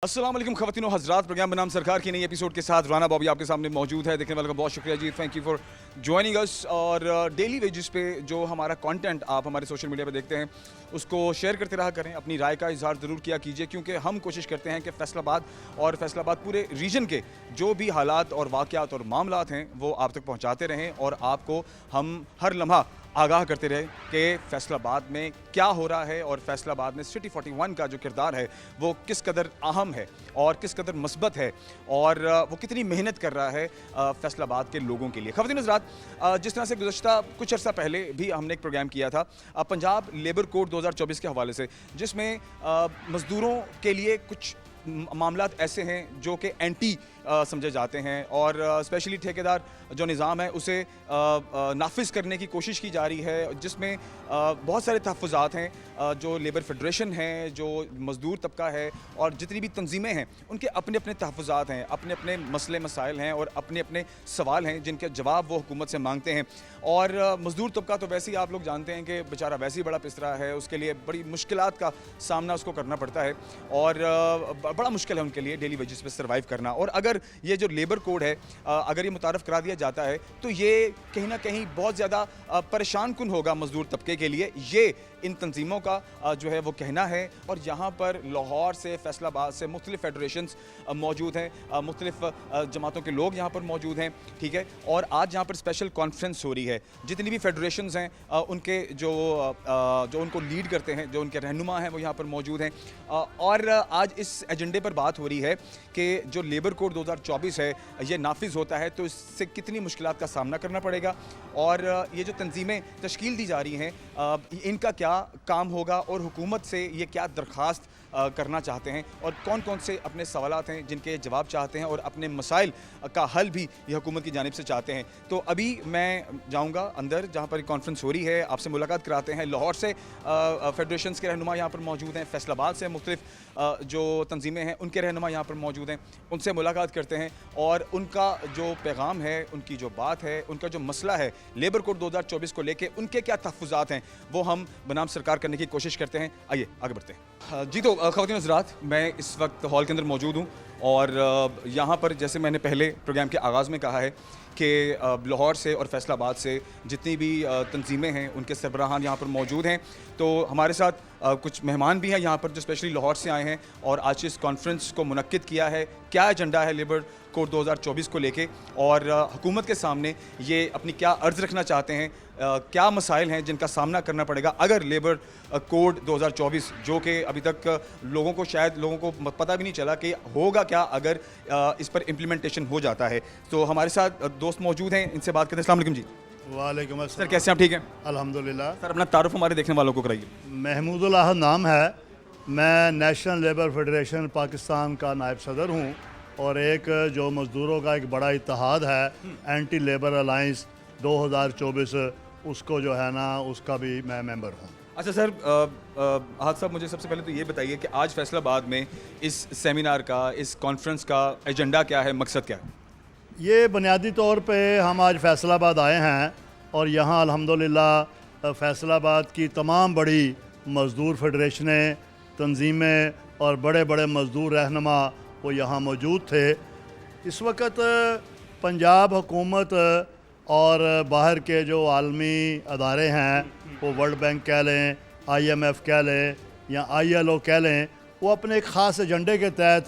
अस्सलाम वालेकुम ख़वातीन और हज़रात, प्रोग्राम बनाम सरकार की नई एपिसोड के साथ राना बॉबी आपके सामने मौजूद है। देखने वालों का बहुत शुक्रिया जी, thank you for joining us. और डेली वेजेस पे जो हमारा कंटेंट आप हमारे सोशल मीडिया पे देखते हैं उसको शेयर करते रहा करें, अपनी राय का इजहार ज़रूर किया कीजिए, क्योंकि हम कोशिश करते हैं कि फैसलाबाद और फैसलाबाद पूरे रीजन के जो भी हालात और वाक़यात और मामलात हैं वो आप तक पहुँचाते रहें और आपको हम हर लम्हा आगाह करते रहे कि फैसलाबाद में क्या हो रहा है और फैसलाबाद में सिटी 41 का जो किरदार है वो किस कदर अहम है और किस कदर मस्बत है और वो कितनी मेहनत कर रहा है फैसलाबाद के लोगों के लिए। ख़वातीन हज़रात, जिस तरह से गुज़श्ता कुछ अर्सा पहले भी हमने एक प्रोग्राम किया था पंजाब लेबर कोड 2024 के हवाले से, जिसमें मज़दूरों के लिए कुछ मामलात ऐसे हैं जो कि एंटी समझे जाते हैं और स्पेशली ठेकेदार जो निज़ाम है उसे नाफिज करने की कोशिश की जा रही है, जिसमें बहुत सारे तहफ़्फ़ुज़ात हैं। जो लेबर फेडरेशन है, जो मज़दूर तबका है और जितनी भी तंजीमें हैं उनके अपने अपने तहफ़्फ़ुज़ात हैं, अपने अपने मसले मसाइल हैं और अपने अपने सवाल हैं जिनके जवाब वो हुकूमत से मांगते हैं। और मज़दूर तबका तो वैसे ही आप लोग जानते हैं कि बेचारा वैसे ही बड़ा पिसरा है, उसके लिए बड़ी मुश्किलात का सामना उसको करना पड़ता है और बड़ा मुश्किल है उनके लिए डेली वेजेस पे सर्वाइव करना। और अगर ये जो लेबर कोड है अगर ये मुतारफ़ करा दिया जाता है तो ये कहीं ना कहीं बहुत ज़्यादा परेशान कुन होगा मज़दूर तबके के लिए। ये इन तंजीमों का जो है वो कहना है। और यहाँ पर लाहौर से, फैसलाबाद से मुख्तलिफ़ फेडरेशंस मौजूद हैं, मुख्तलिफ़ जमातों के लोग यहाँ पर मौजूद हैं, ठीक है। और आज यहाँ पर स्पेशल कॉन्फ्रेंस हो रही है। जितनी भी फेडरेशंस हैं उनके जो उनको लीड करते हैं, जो उनके रहनुमा हैं वो यहाँ पर मौजूद हैं। और आज इस एजेंडे पर बात हो रही है कि जो लेबर कोड 2024 है ये नाफिज होता है तो इससे कितनी मुश्किलात का सामना करना पड़ेगा और ये जो तंजीमें तश्कील दी जा रही हैं इनका क्या काम होगा और हुकूमत से ये क्या दरख्वास्त करना चाहते हैं और कौन कौन से अपने सवालात हैं जिनके जवाब चाहते हैं और अपने मसाइल का हल भी ये हुकूमत की जानिब से चाहते हैं। तो अभी मैं जाऊंगा अंदर जहाँ पर कॉन्फ्रेंस हो रही है, आपसे मुलाकात कराते हैं। लाहौर से फेडरेशंस के रहनुमा यहाँ पर मौजूद हैं, फैसलाबाद से मुख्तलिफ जो तंजीमें हैं उनके रहनुमा यहाँ पर मौजूद हैं, उनसे मुलाकात करते हैं और उनका जो पैगाम है, उनकी जो बात है, उनका जो मसला है लेबर कोड 2024 को लेके उनके क्या तहफ़्फ़ुज़ात हैं वो हम बनाम सरकार करने की कोशिश करते हैं। आइए आगे बढ़ते हैं। जी तो ख़वातीन हज़रात, मैं इस वक्त हॉल के अंदर मौजूद हूँ और यहाँ पर जैसे मैंने पहले प्रोग्राम के आगाज़ में कहा है कि लाहौर से और फैसलाबाद से जितनी भी तंजीमें हैं उनके सरबराहान यहाँ पर मौजूद हैं। तो हमारे साथ कुछ मेहमान भी हैं यहाँ पर जो स्पेशली लाहौर से आए हैं और आज इस कॉन्फ्रेंस को मुनक्किद किया है। क्या एजेंडा है लेबर कोड 2024 को लेके और हुकूमत के सामने ये अपनी क्या अर्ज़ रखना चाहते हैं, क्या मसाइल हैं जिनका सामना करना पड़ेगा अगर लेबर कोड 2024 जो कि अभी तक लोगों को पता भी नहीं चला कि होगा क्या अगर इस पर इम्प्लीमेंटेशन हो जाता है। तो हमारे साथ दोस्त मौजूद हैं, इनसे बात करते हैं। अस्सलाम वालेकुम जी। वालेकुम अस्सलाम। सर कैसे हैं, आप ठीक हैं? अल्हम्दुलिल्लाह। सर अपना तारुफ हमारे देखने वालों को कराइए। महमूदुल अहद नाम है, मैं नेशनल लेबर फेडरेशन पाकिस्तान का नायब सदर हूँ और एक जो मज़दूरों का एक बड़ा इत्तेहाद है एंटी लेबर अलाइंस 2024, उसको जो है ना उसका भी मैं मेंबर हूँ। अच्छा सर, आहद साहब मुझे सबसे पहले तो ये बताइए कि आज फैसलाबाद में इस सेमिनार का, इस कॉन्फ्रेंस का एजेंडा क्या है, मकसद क्या है? ये बुनियादी तौर पे हम आज फैसलाबाद आए हैं और यहाँ अल्हम्दुलिल्लाह फैसलाबाद की तमाम बड़ी मज़दूर फेडरेशनें, तंजीमें और बड़े बड़े मज़दूर रहनुमा वो यहाँ मौजूद थे। इस वक्त पंजाब हुकूमत और बाहर के जो आलमी अदारे हैं, वो वर्ल्ड बैंक कह लें, IMF कह लें या ILO कह लें, वो अपने एक ख़ास एजेंडे के तहत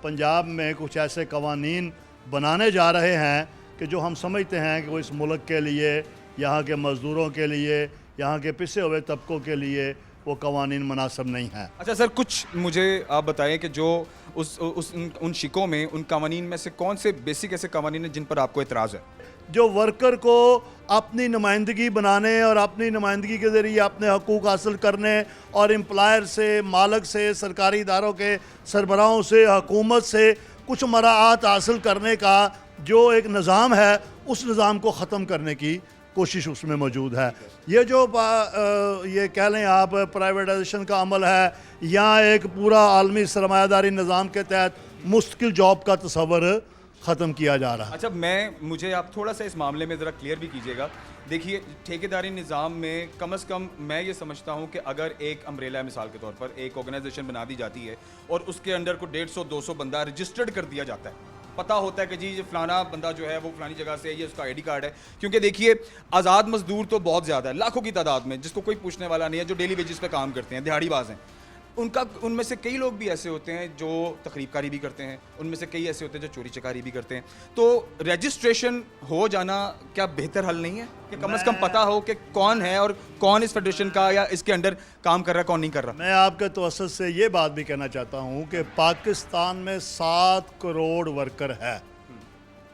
पंजाब में कुछ ऐसे कवानीन बनाने जा रहे हैं कि जो हम समझते हैं कि वो इस मुल्क के लिए, यहाँ के मज़दूरों के लिए, यहाँ के पिसे हुए तबकों के लिए वो कवानीन मुनासिब नहीं हैं। अच्छा सर, कुछ मुझे आप बताएं कि जो उन शिकों में, उन कवानीन में से कौन से बेसिक ऐसे कवानीन हैं जिन पर आपको एतराज़ है? जो वर्कर को अपनी नुमाइंदगी बनाने और अपनी नुमाइंदगी के ज़रिए अपने हकूक़ हासिल करने और एम्प्लॉयर से, मालिक से, सरकारी इदारों के सरबराहों से, हुकूमत से कुछ मराआत हासिल करने का जो एक निज़ाम है, उस निज़ाम को ख़त्म करने की कोशिश उसमें मौजूद है। ये जो ये कह लें आप प्राइवेटाइजेशन का अमल है या एक पूरा आलमी सरमायादारी निज़ाम के तहत मुस्तकिल जॉब का तस्वर ख़त्म किया जा रहा है। अच्छा, मुझे आप थोड़ा सा इस मामले में ज़रा क्लियर भी कीजिएगा। देखिए, ठेकेदारी निज़ाम में कम से कम मैं ये समझता हूँ कि अगर एक अम्ब्रेला मिसाल के तौर पर एक ऑर्गेनाइजेशन बना दी जाती है और उसके अंडर को 150-200 बंदा रजिस्टर्ड कर दिया जाता है, पता होता है कि जी ये फलाना बंदा जो है वो फलानी जगह से है, ये उसका आईडी कार्ड है। क्योंकि देखिए, आज़ाद मजदूर तो बहुत ज़्यादा है, लाखों की तादाद में, जिसको कोई पूछने वाला नहीं है, जो डेली वेजेस पे काम करते हैं, दिहाड़ीबाज हैं। उनमें से कई लोग भी ऐसे होते हैं जो तकरीबकारी भी करते हैं, उनमें से कई ऐसे होते हैं जो चोरी चकारी भी करते हैं। तो रजिस्ट्रेशन हो जाना क्या बेहतर हल नहीं है कि कम से कम पता हो कि कौन है और कौन इस फेडरेशन का या इसके अंडर काम कर रहा है, कौन नहीं कर रहा। मैं आपके तवज्जुह से ये बात भी कहना चाहता हूँ कि पाकिस्तान में 7 करोड़ वर्कर है,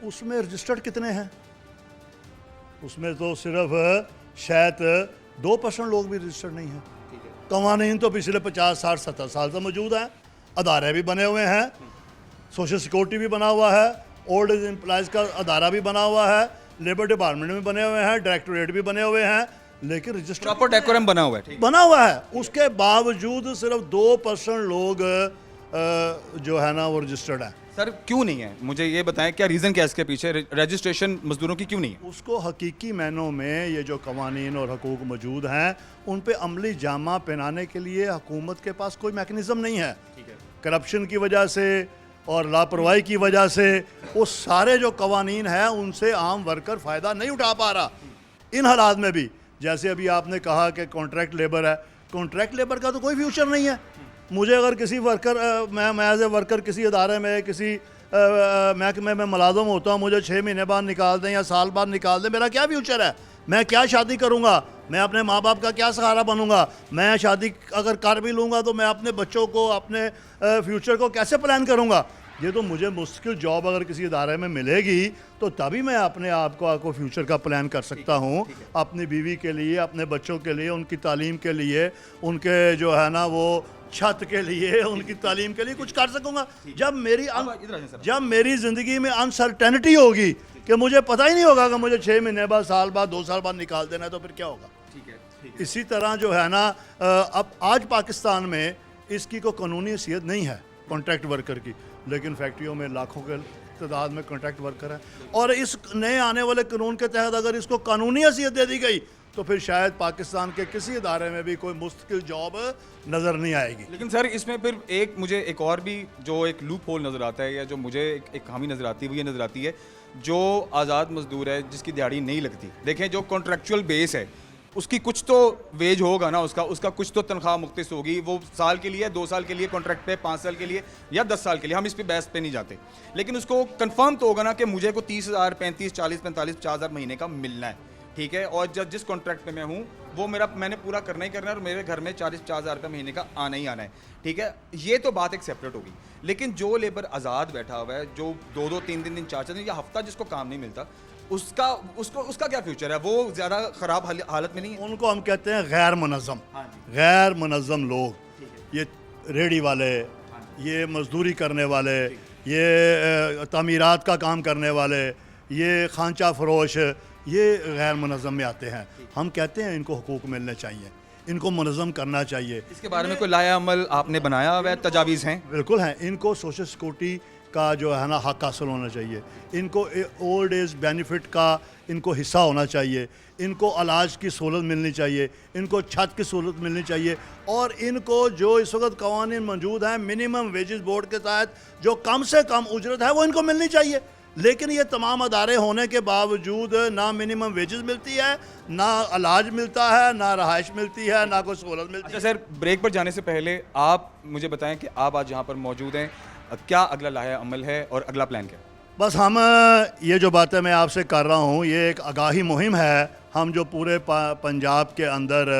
उसमें रजिस्टर्ड कितने हैं? उसमें तो सिर्फ शायद 2% लोग भी रजिस्टर्ड नहीं हैं। कवानीन तो पिछले 50, 60, 70 साल से मौजूद हैं, अदारे भी बने हुए हैं, सोशल सिक्योरिटी भी बना हुआ है, ओल्ड एज एम्प्लॉयज़ का अदारा भी बना हुआ है, लेबर डिपार्टमेंट भी बने हुए हैं, डायरेक्टोरेट भी बने हुए हैं, लेकिन रजिस्टर प्रॉपर डेकोरम बना हुआ है, ठीक। बना हुआ है। उसके बावजूद सिर्फ 2% लोग जो है ना वो रजिस्टर्ड है। सर क्यों नहीं है, मुझे ये बताएं, क्या रीज़न क्या है इसके पीछे? रजिस्ट्रेशन मजदूरों की क्यों नहीं है? उसको हकीकी मायनों में ये जो कवानीन और हकूक़ मौजूद हैं उन पे अमली जामा पहनाने के लिए हुकूमत के पास कोई मैकेनिज़्म नहीं है। करप्शन की वजह से और लापरवाही की वजह से वो सारे जो कवानीन हैं उनसे आम वर्कर फ़ायदा नहीं उठा पा रहा। इन हालात में भी, जैसे अभी आपने कहा कि कॉन्ट्रैक्ट लेबर है, कॉन्ट्रैक्ट लेबर का तो कोई फ्यूचर नहीं है। मुझे अगर किसी वर्कर मैं एज ए वर्कर किसी अदारे में किसी महकमे में मुलाज़िम होता हूँ, मुझे 6 महीने बाद निकाल दें या साल बाद निकाल दें, मेरा क्या फ्यूचर है? मैं क्या शादी करूँगा? मैं अपने माँ बाप का क्या सहारा बनूँगा? मैं शादी अगर कर भी लूँगा तो मैं अपने बच्चों को, अपने फ्यूचर को कैसे प्लान करूँगा? ये तो मुझे मुश्किल जॉब अगर किसी इदारे में मिलेगी तो तभी मैं अपने आप को फ्यूचर का प्लान कर सकता हूँ, अपनी बीवी के लिए, अपने बच्चों के लिए, उनकी तालीम के लिए, उनके जो है ना वो छत के लिए, उनकी तालीम के लिए कुछ कर सकूँगा। जब मेरी ज़िंदगी में अनसर्टेनिटी होगी कि मुझे पता ही नहीं होगा कि मुझे 6 महीने बाद, साल बाद, 2 साल बाद निकाल देना है, तो फिर क्या होगा? ठीक है। इसी तरह जो है ना अब आज पाकिस्तान में इसकी कोई कानूनी हैसियत नहीं है कॉन्ट्रैक्ट वर्कर की, लेकिन फैक्ट्रियों में लाखों के तादाद में कॉन्ट्रैक्ट वर्कर है और इस नए आने वाले कानून के तहत अगर इसको कानूनी हैसियत दे दी गई तो फिर शायद पाकिस्तान के किसी इदारे में भी कोई मुश्किल जॉब नज़र नहीं आएगी। लेकिन सर इसमें फिर मुझे एक और भी जो एक लूप होल नज़र आता है या जो मुझे एक खामी नज़र आती है वो ये नज़र आती है, जो आज़ाद मजदूर है जिसकी दिहाड़ी नहीं लगती, देखें जो कॉन्ट्रैक्चुअल बेस है उसकी कुछ तो वेज होगा ना, उसका कुछ तो तनख्वाह मुख्तस होगी। वो साल के लिए, 2 साल के लिए कॉन्ट्रैक्ट पे, 5 साल के लिए या 10 साल के लिए, हम इस पे बहस पे नहीं जाते, लेकिन उसको कंफर्म तो होगा ना कि मुझे को 30,000, 35, 40, 45, 50,000 महीने का मिलना है, ठीक है। और जिस कॉन्ट्रैक्ट पे मैं हूँ वो मैंने पूरा करना ही करना है और मेरे घर में 40-50,000 रुपये महीने का आना ही आना है, ठीक है। ये तो बात एक सेपरेट होगी, लेकिन जो लेबर आज़ाद बैठा हुआ है, जो 2-2, 3-3 दिन, 4-4 दिन या हफ्ता जिसको काम नहीं मिलता, उसका क्या फ्यूचर है? वो ज़्यादा ख़राब हालत में नहीं है? उनको हम कहते हैं गैर मुनज़्ज़म। गैर मुनज़्ज़म लोग, ये रेडी वाले, ये मजदूरी करने वाले, ये तामीरात का काम करने वाले, ये खांचा फरोश, ये गैर मुनज़्ज़म में आते हैं। हम कहते हैं इनको हुकूक मिलने चाहिए, इनको मुनज़्ज़म करना चाहिए। इसके बारे में कोई लाया अमल आपने बनाया हुआ है? तजावीज़ हैं? बिल्कुल हैं। इनको सोशल सिक्योरिटी का जो है ना हक हासिल होना चाहिए, इनको ओल्ड एज बेनिफिट का इनको हिस्सा होना चाहिए, इनको इलाज की सहूलत मिलनी चाहिए, इनको छत की सहूलत मिलनी चाहिए और इनको जो इस वक्त कवानीन मौजूद हैं मिनिमम वेजेस बोर्ड के तहत जो कम से कम उजरत है वो इनको मिलनी चाहिए। लेकिन ये तमाम अदारे होने के बावजूद ना मिनिमम वेजेस मिलती है, ना इलाज मिलता है, ना रहाइश मिलती है, ना कोई सहूलत मिलती है। अच्छा सर, ब्रेक पर जाने से पहले आप मुझे बताएं कि आप आज यहाँ पर मौजूद हैं, क्या अगला लाया अमल है और अगला प्लान क्या है? बस हम ये जो बातें मैं आपसे कर रहा हूँ ये एक आगाही मुहिम है, हम जो पूरे पंजाब के अंदर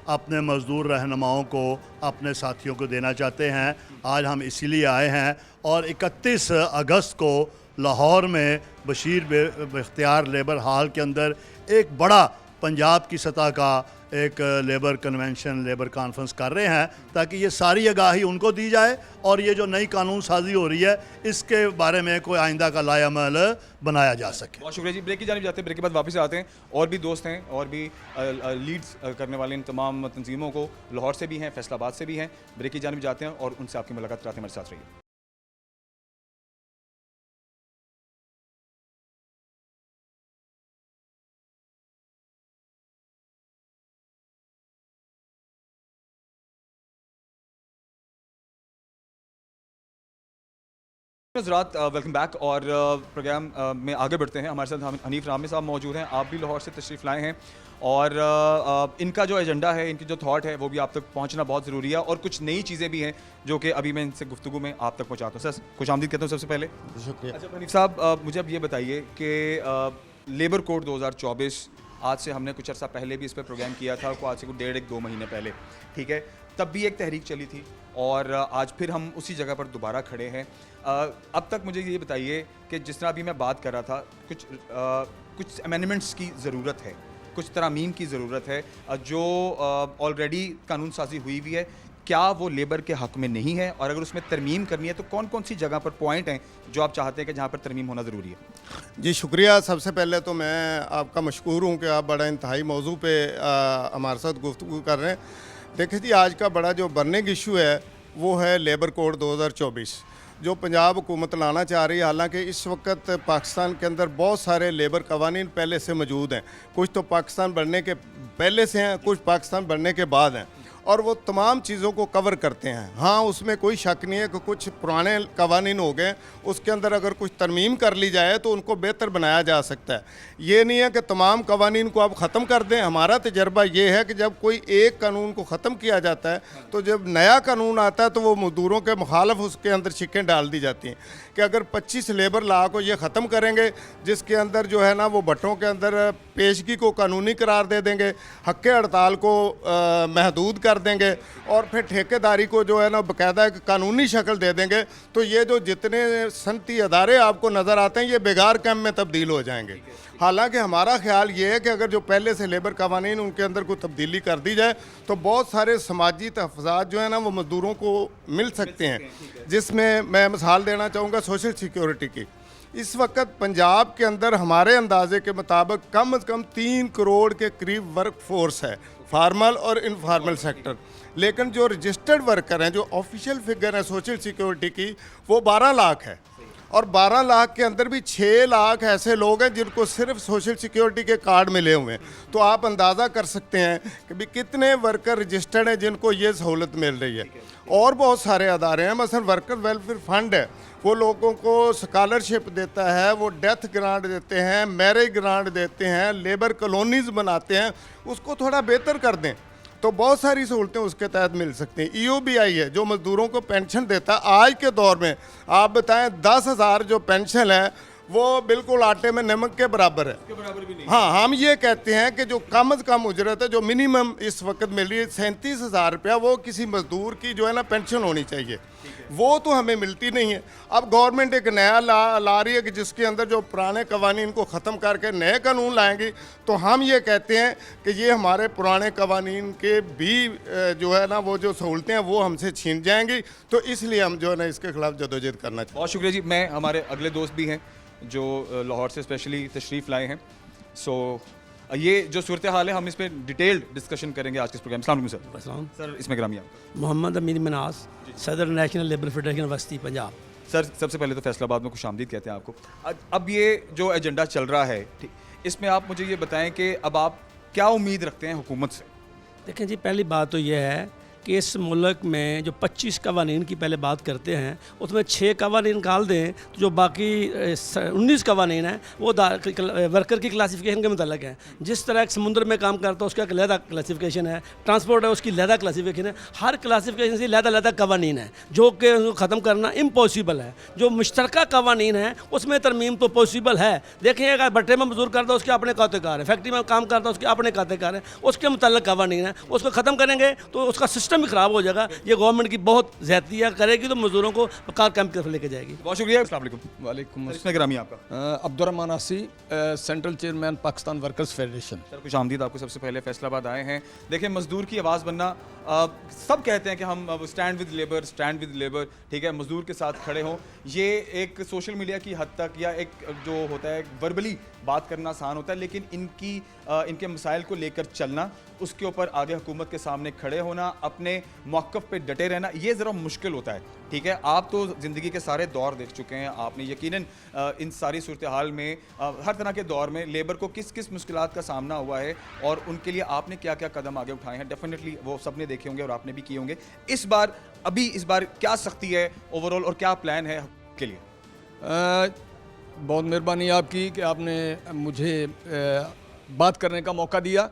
अपने मज़दूर रहनुमाओं को, अपने साथियों को देना चाहते हैं। आज हम इसीलिए आए हैं और 31 अगस्त को लाहौर में बशीर बख्तियार लेबर हॉल के अंदर एक बड़ा पंजाब की सतह का एक लेबर कन्वेंशन, लेबर कॉन्फ्रेंस कर रहे हैं ताकि ये सारी आगाही उनको दी जाए और ये जो नई कानून साजी हो रही है इसके बारे में कोई आइंदा का लायामल बनाया जा सके। बहुत शुक्रिया जी। ब्रेक की जानिब जाते हैं, ब्रेक के बाद वापस आते हैं। और भी दोस्त हैं और भी लीड्स करने वाले इन तमाम तंजीमों को लाहौर से भी हैं, फैसलाबाद से भी हैं। ब्रेक की जानिब जाते हैं और उनसे आपकी मुलाकात कराते हैं, हमारे साथ रहिए। हज़रात वेलकम बैक और प्रोग्राम में आगे बढ़ते हैं। हमारे साथ हनीफ रामी साहब मौजूद हैं। आप भी लाहौर से तशरीफ़ लाए हैं और इनका जो एजेंडा है, इनकी जो थॉट है वो भी आप तक पहुंचना बहुत ज़रूरी है और कुछ नई चीज़ें भी हैं जो कि अभी मैं इनसे गुफ्तगू में आप तक पहुंचाता हूँ। सर खुश आमदीद कहता हूँ सबसे पहले। शुक्रिया। अच्छा हनीफ साहब, मुझे अब ये बताइए कि लेबर कोड 2024 आज से हमने कुछ अर्सा पहले भी इस पर प्रोग्राम किया था, आज से कुछ 1.5-2 महीने पहले, ठीक है। तब भी एक तहरीक चली थी और आज फिर हम उसी जगह पर दोबारा खड़े हैं। अब तक मुझे ये बताइए कि जिस तरह अभी मैं बात कर रहा था, कुछ अमेंडमेंट्स की ज़रूरत है, कुछ तरामीम की ज़रूरत है जो ऑलरेडी कानून साजी हुई भी है। क्या वो लेबर के हक़ में नहीं है, और अगर उसमें तरमीम करनी है तो कौन कौन सी जगह पर पॉइंट हैं जो आप चाहते हैं कि जहाँ पर तरमीम होना ज़रूरी है? जी शुक्रिया। सबसे पहले तो मैं आपका मशकूर हूँ कि आप बड़ा इंतहाई मौजू पे हमारे साथ गुफ्तगू कर रहे हैं। देखिए जी, आज का बड़ा जो बर्निंग इशू है वो है लेबर कोड 2024 जो पंजाब हुकूमत लाना चाह रही है। हालांकि इस वक्त पाकिस्तान के अंदर बहुत सारे लेबर कवानीन पहले से मौजूद हैं, कुछ तो पाकिस्तान बनने के पहले से हैं, कुछ पाकिस्तान बनने के बाद हैं, और वो तमाम चीज़ों को कवर करते हैं। हाँ, उसमें कोई शक नहीं है कि कुछ पुराने कवानीन हो गए, उसके अंदर अगर कुछ तरमीम कर ली जाए तो उनको बेहतर बनाया जा सकता है। ये नहीं है कि तमाम कवानीन को आप ख़त्म कर दें। हमारा तजर्बा ये है कि जब कोई एक कानून को ख़त्म किया जाता है तो जब नया कानून आता है तो वो मजदूरों के मुखालफ उसके अंदर शिकें डाल दी जाती हैं कि अगर 25 लेबर लॉ को ये ख़त्म करेंगे, जिसके अंदर जो है ना वो भट्टों के अंदर पेशगी को कानूनी करार दे देंगे, हक़ हड़ताल को महदूद कर देंगे और फिर ठेकेदारी को जो है ना बाकायदा एक कानूनी शक्ल दे देंगे, तो ये जो जितने सनती अदारे आपको नज़र आते हैं ये बेगार कैंप में तब्दील हो जाएंगे। हालांकि हमारा ख्याल ये है कि अगर जो पहले से लेबर कवानीन उनके अंदर कोई तब्दीली कर दी जाए तो बहुत सारे समाजी तहफ़्फ़ुज़ात जो है ना वो मज़दूरों को मिल सकते हैं, जिसमें मैं मिसाल देना चाहूँगा सोशल सिक्योरिटी की। इस वक्त पंजाब के अंदर हमारे अंदाजे के मुताबिक कम से कम 3 करोड़ के करीब वर्क फोर्स है, फार्मल और इनफार्मल सेक्टर। लेकिन जो रजिस्टर्ड वर्कर हैं, जो ऑफिशियल फिगर है सोशल सिक्योरिटी की, वो 12 लाख है, और 12 लाख के अंदर भी 6 लाख ऐसे लोग हैं जिनको सिर्फ सोशल सिक्योरिटी के कार्ड मिले हुए हैं। तो आप अंदाज़ा कर सकते हैं कि भी कितने वर्कर रजिस्टर्ड हैं जिनको ये सहूलत मिल रही है। और बहुत सारे अदारे हैं, मसलन वर्कर वेलफेयर फंड है, वो लोगों को स्कॉलरशिप देता है, वो डेथ ग्रांट देते हैं, मैरिज ग्रांट देते हैं, लेबर कॉलोनीज़ बनाते हैं। उसको थोड़ा बेहतर कर दें तो बहुत सारी सहूलतें उसके तहत मिल सकती हैं। EOBI है जो मज़दूरों को पेंशन देता है। आज के दौर में आप बताएं 10,000 जो पेंशन है वो बिल्कुल आटे में नमक के बराबर है। हाँ, हम ये कहते हैं कि जो कम से कम उजरत है, जो मिनिमम इस वक्त मिल रही है 37,000 रुपया, वो किसी मज़दूर की जो है ना पेंशन होनी चाहिए। वो तो हमें मिलती नहीं है। अब गवर्नमेंट एक नया ला रही है कि जिसके अंदर जो पुराने कवानीन को ख़त्म करके नए कानून लाएंगी, तो हम ये कहते हैं कि ये हमारे पुराने कवानीन के भी जो है ना वो जो सहूलतें हैं वो हमसे छीन जाएंगी। तो इसलिए हम जो है ना इसके खिलाफ जदोजहद करना चाहिए। बहुत शुक्रिया जी। मैं हमारे अगले दोस्त भी हैं जो लाहौर से स्पेशली तशरीफ़ लाए हैं। सो ये जो सूरत हाल है हम इस पर डिटेल्ड डिस्कशन करेंगे आज के इस प्रोग्राम। अस्सलाम वालेकुम सर। सर इसमें ग्रामी आपका। मोहम्मद अमीर मनास, सदर नेशनल लेबर फेडरेशन वस्ती पंजाब। सर सबसे पहले तो फैसलाबाद में खुशामदीद कहते हैं आपको। अब ये जो एजेंडा चल रहा है, ठीक, इसमें आप मुझे ये बताएं कि अब आप क्या उम्मीद रखते हैं हुकूमत से? देखें जी, पहली बात तो यह है कि इस मुल्क में जो 25 कवानीन की पहले बात करते हैं उसमें 6 कवानीन निकाल दें तो जो बाकी 19 कवानीन हैं वो वर्कर की क्लासिफिकेशन के मुतल्लिक हैं। जिस तरह एक समुद्र में काम करता है उसका एक लहदा क्लासिफिकेशन है, ट्रांसपोर्ट है उसकी लहदा क्लासिफिकेशन है, हर क्लासिफिकेशन से लहदा कवानीन है जो कि उसको ख़त्म करना इम्पॉसिबल है। जो मुश्तरका कवानीन है उसमें तरमीम तो पॉसिबल है। देखिए, अगर भट्टे में मजदूर करता है उसके अपने कातेकार है, फैक्ट्री में काम करता है उसके अपने कातेकार है, उसके मुतल्लिक कवानीन है, उसको ख़त्म करेंगे तो उसका सिस्टम भी ख़राब हो जाएगा। ये गवर्नमेंट की बहुत ज़्यादतियाँ करेगी तो मजदूरों को कार कैंप की तरफ लेके जाएगी। बहुत शुक्रिया। अस्सलाम वालेकुम। वालेकुम इसमें ग्रामी आपका। अब्दुर्रहमान आसी, central chairman Pakistan workers federation. Sir कुछ आमदीद आपको। सबसे पहले फैसलाबाद आए हैं। देखिए, मजदूर की आवाज़ बनना, सब कहते हैं कि हम stand with labour, stand with labour, ठीक है, मजदूर के साथ खड़े हों। ये एक सोशल मीडिया की हद तक या एक जो होता है वर्बली बात करना आसान होता है, लेकिन इनके मसाइल को लेकर चलना, उसके ऊपर आगे हुकूमत के सामने खड़े होना, अपने मौक़िफ़ पे डटे रहना, ये ज़रा मुश्किल होता है। ठीक है, आप तो ज़िंदगी के सारे दौर देख चुके हैं, आपने यकीनन इन सारी सूरत हाल में हर तरह के दौर में लेबर को किस किस मुश्किलात का सामना हुआ है और उनके लिए आपने क्या क्या कदम आगे उठाए हैं। डेफिनेटली वो सब ने देखे होंगे और आपने भी किए होंगे। इस बार क्या सख्ती है ओवरऑल और क्या प्लान है के लिए? बहुत मेहरबानी आपकी कि आपने मुझे बात करने का मौका दिया।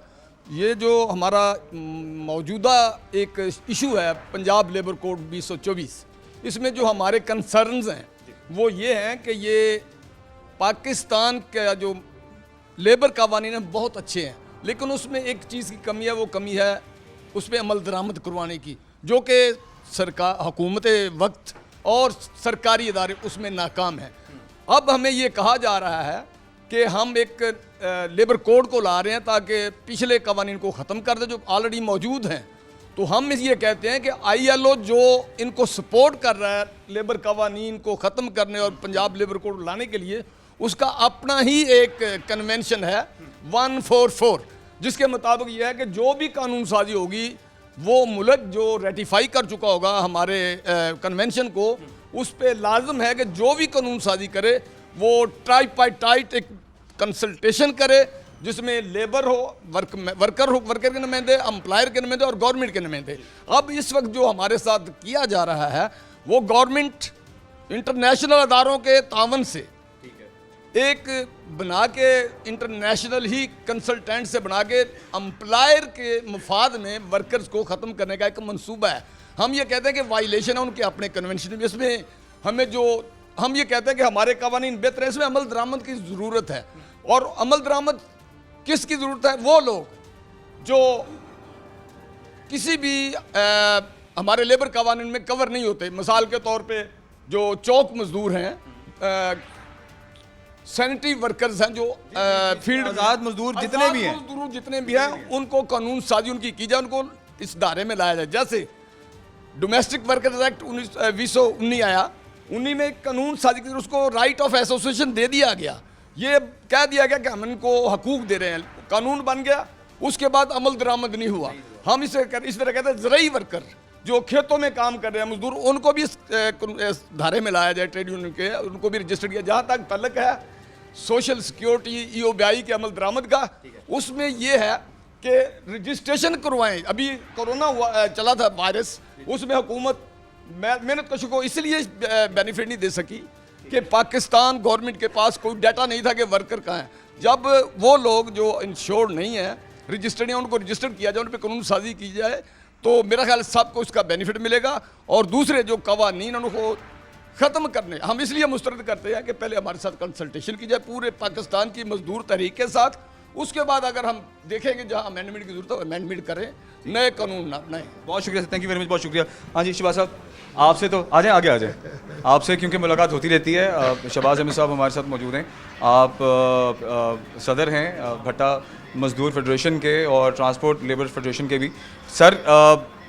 ये जो हमारा मौजूदा एक इशू है पंजाब लेबर कोड 2024, इसमें जो हमारे कंसर्न्स हैं वो ये हैं कि ये पाकिस्तान का जो लेबर कवानीन हैं बहुत अच्छे हैं, लेकिन उसमें एक चीज़ की कमी है, वो कमी है उस पर अमल दरामद करवाने की, जो कि सरकार हुकूमत वक्त और सरकारी इदारे उसमें नाकाम है। अब हमें ये कहा जा रहा है कि हम एक लेबर कोड को ला रहे हैं ताकि पिछले कवानीन को ख़त्म कर दे जो ऑलरेडी मौजूद हैं। तो हम ये कहते हैं कि ILO जो इनको सपोर्ट कर रहा है लेबर कवानीन को ख़त्म करने और पंजाब लेबर कोड लाने के लिए, उसका अपना ही एक कन्वेंशन है 144, जिसके मुताबिक यह है कि जो भी कानून साजी होगी वो मुल्क जो रेटिफाई कर चुका होगा हमारे कन्वेंशन को, उस पे लाजम है कि जो भी कानून साजी करे वो ट्राइपार्टाइट एक कंसल्टेशन करे, जिसमें लेबर हो, वर्कर के नुमाइंदे, एम्प्लॉयर के नुमाइंदे और गवर्नमेंट के नुमाइंदे। अब इस वक्त जो हमारे साथ किया जा रहा है वो गवर्नमेंट इंटरनेशनल अदारों के तावन से एक बना के इंटरनेशनल ही कंसल्टेंट से बना के एम्प्लॉयर के मफाद में वर्कर्स को ख़त्म करने का एक मंसूबा है। हम ये कहते हैं कि वायलेशन है उनके अपने कन्वेंशन में, इसमें हमें जो हम ये कहते हैं कि हमारे कवानीन बेहतर है, इसमें अमल दरामद की ज़रूरत है। और अमल दरामद किसकी ज़रूरत है? वो लोग जो किसी भी हमारे लेबर कवानीन में कवर नहीं होते। मिसाल के तौर पे जो चौक मजदूर हैं, सैनिटरी वर्कर्स हैं, जो फील्ड आज़ाद मजदूर जितने भी हैं, मजदूर जितने भी हैं, उनको कानून साजी उनकी की जाए, उनको इस दायरे में लाया जाए। जैसे डोमेस्टिक वर्कर्स एक्ट 2019 आया, उन्हीं में कानून साजी की उसको राइट ऑफ एसोसिएशन दे दिया गया। ये कह दिया गया कि हम इनको हकूक दे रहे हैं, कानून बन गया, उसके बाद अमल दरामद नहीं हुआ। हम इस तरह कहते हैं ज़रूरी वर्कर जो खेतों में काम कर रहे हैं मजदूर, उनको भी इस धारे में लाया जाए, ट्रेड यूनियन के, उनको भी रजिस्टर किया। जहाँ तक तल्लक है सोशल सिक्योरिटी EOBI के अमल दरामद का, उसमें ये है कि रजिस्ट्रेशन करवाएं। अभी कोरोना हुआ चला था वायरस, उसमें हुकूमत मेहनत कशों को इसलिए बेनिफिट नहीं दे सकी कि पाकिस्तान गवर्नमेंट के पास कोई डाटा नहीं था कि वर्कर कहाँ हैं। जब वो लोग जो इंश्योर्ड नहीं है, रजिस्टर्ड हैं, उनको रजिस्टर किया जाए, उन पर कानून साजी की जाए, तो मेरा ख्याल सबको इसका बेनिफिट मिलेगा। और दूसरे जो कवानीन उनको ख़त्म करने हम इसलिए मुस्तरद करते हैं कि पहले हमारे साथ कंसल्टेशन की जाए पूरे पाकिस्तान की मजदूर तहरीक के साथ, उसके बाद अगर हम देखेंगे जहाँ अमेंडमेंट की जरूरत है अमेंडमेंट करें, नए कानून नए। बहुत शुक्रिया, थैंक यू वेरी मच, बहुत शुक्रिया। हाँ जी शहबाज साहब, आपसे तो आ जाएं, आगे आ जाएं। आपसे क्योंकि मुलाकात होती रहती है। शहबाज अहमद साहब हमारे साथ मौजूद हैं। आप सदर हैं भट्टा मजदूर फेडरेशन के और ट्रांसपोर्ट लेबर फेडरेशन के भी। सर,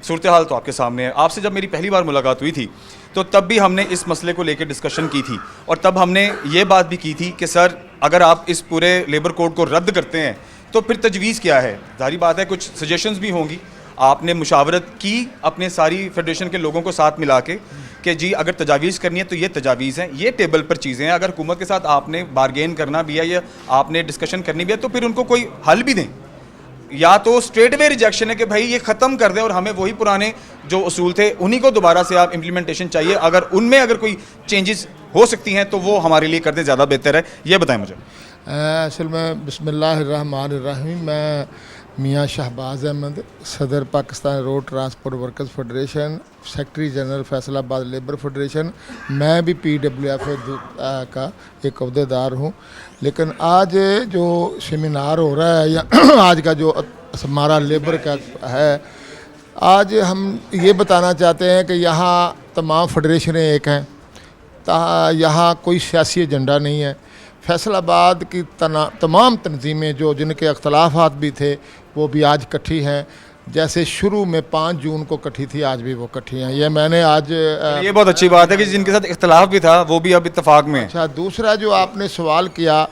सूरत हाल तो आपके सामने है। आपसे जब मेरी पहली बार मुलाकात हुई थी तो तब भी हमने इस मसले को लेकर डिस्कशन की थी, और तब हमने ये बात भी की थी कि सर अगर आप इस पूरे लेबर कोड को रद्द करते हैं तो फिर तजवीज़ क्या है। जाहिर बात है कुछ सजेशंस भी होंगी, आपने मुशावरत की अपने सारी फेडरेशन के लोगों को साथ मिला के कि जी अगर तजावीज़ करनी है तो ये तजावीज़ हैं, ये टेबल पर चीज़ें हैं, अगर हुकूमत के साथ आपने बारगेन करना भी है या आपने डिस्कशन करनी भी है तो फिर उनको कोई हल भी दें। या तो स्ट्रेट वे रिजेक्शन है कि भाई ये ख़त्म कर दें और हमें वही पुराने जो उसूल थे उन्हीं को दोबारा से आप इम्प्लीमेंटेशन चाहिए, अगर उनमें अगर कोई चेंजेस हो सकती हैं तो वो हमारे लिए कर दें, ज़्यादा बेहतर है। ये बताएं मुझे। असल में बिस्मिल्लाहिर्रहमानिर्रहीम, मैं मियाँ शहबाज अहमद, सदर Pakistan road transport workers federation, secretary general Faisalabad labour federation, मैं भी PWF का एक अहदेदार हूँ। लेकिन आज जो सेमिनार हो रहा है या आज का जो हमारा लेबर का है, आज हम ये बताना चाहते हैं कि यहाँ तमाम फेडरेशनें एक हैं, यहाँ कोई सियासी एजेंडा नहीं है। फैसलाबाद की तमाम तंजीमें जो जिनके अख्तलाफात भी थे वो भी आज इकट्ठी हैं। जैसे शुरू में 5 जून को इकट्ठी थी, आज भी वो इकट्ठी हैं। ये मैंने आज ये बहुत अच्छी बात है कि जिनके साथ इख्तलाफ भी था वो भी अब इत्तेफाक में है। अच्छा, दूसरा जो आपने सवाल किया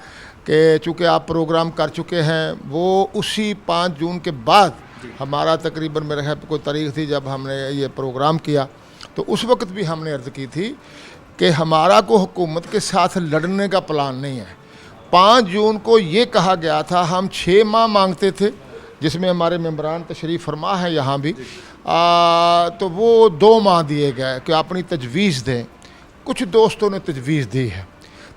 कि चूँकि आप प्रोग्राम कर चुके हैं, वो उसी 5 जून के बाद हमारा तकरीबन मेरे ख्याल कोई तारीख थी जब हमने ये प्रोग्राम किया, तो उस वक्त भी हमने अर्ज़ की थी कि हमारा को हुकूमत के साथ लड़ने का प्लान नहीं है। 5 जून को ये कहा गया था, हम 6 माह मांगते थे, जिसमें हमारे मेंबरान तशरीफ़ फरमा है यहाँ भी, तो वो 2 माह दिए गए कि अपनी तजवीज़ दें। कुछ दोस्तों ने तजवीज़ दी है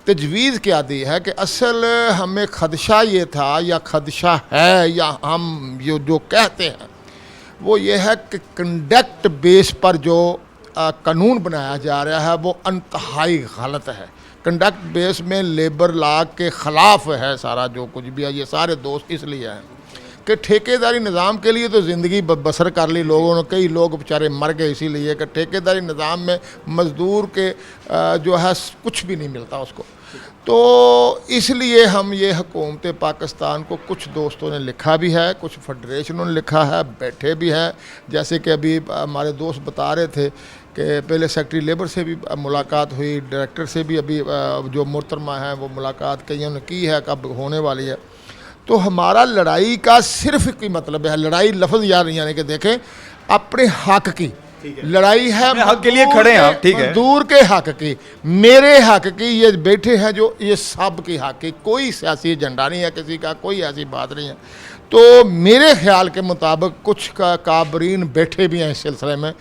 तजवीज़ क्या दी है कि असल हमें खदशा ये था या खदशा है या हम जो कहते हैं वो ये है कि कंडक्ट बेस पर जो कानून बनाया जा रहा है वो इंतहाई गलत है। कंडक्ट बेस में लेबर लॉ के ख़िलाफ़ है सारा जो कुछ भी है। ये सारे दोस्त इसलिए हैं कि ठेकेदारी निज़ाम के लिए तो ज़िंदगी बसर कर ली लोगों ने, कई लोग बेचारे मर गए इसीलिए कि ठेकेदारी निज़ाम में मज़दूर के जो है कुछ भी नहीं मिलता उसको। तो इसलिए हम ये हुकूमत पाकिस्तान को कुछ दोस्तों ने लिखा भी है, कुछ फेडरेशनों ने लिखा है, बैठे भी हैं। जैसे कि अभी हमारे दोस्त बता रहे थे कि पहले सेक्रेटरी लेबर से भी मुलाकात हुई, डायरेक्टर से भी अभी जो मोहतरमा हैं वो मुलाकात कईयों ने की है, कब होने वाली है। तो हमारा लड़ाई का सिर्फ एक ही मतलब है, लड़ाई लफ्ज़ याद नहीं आने के, देखें अपने हक की लड़ाई है, हक के लिए खड़े हैं आप, ठीक है, मजदूर के हक की, मेरे हक की। ये बैठे हैं जो ये सब की हक की, कोई सियासी एजेंडा नहीं है किसी का, कोई ऐसी बात नहीं है। तो मेरे ख्याल के मुताबिक कुछ काबरीन बैठे भी हैं इस सिलसिले में,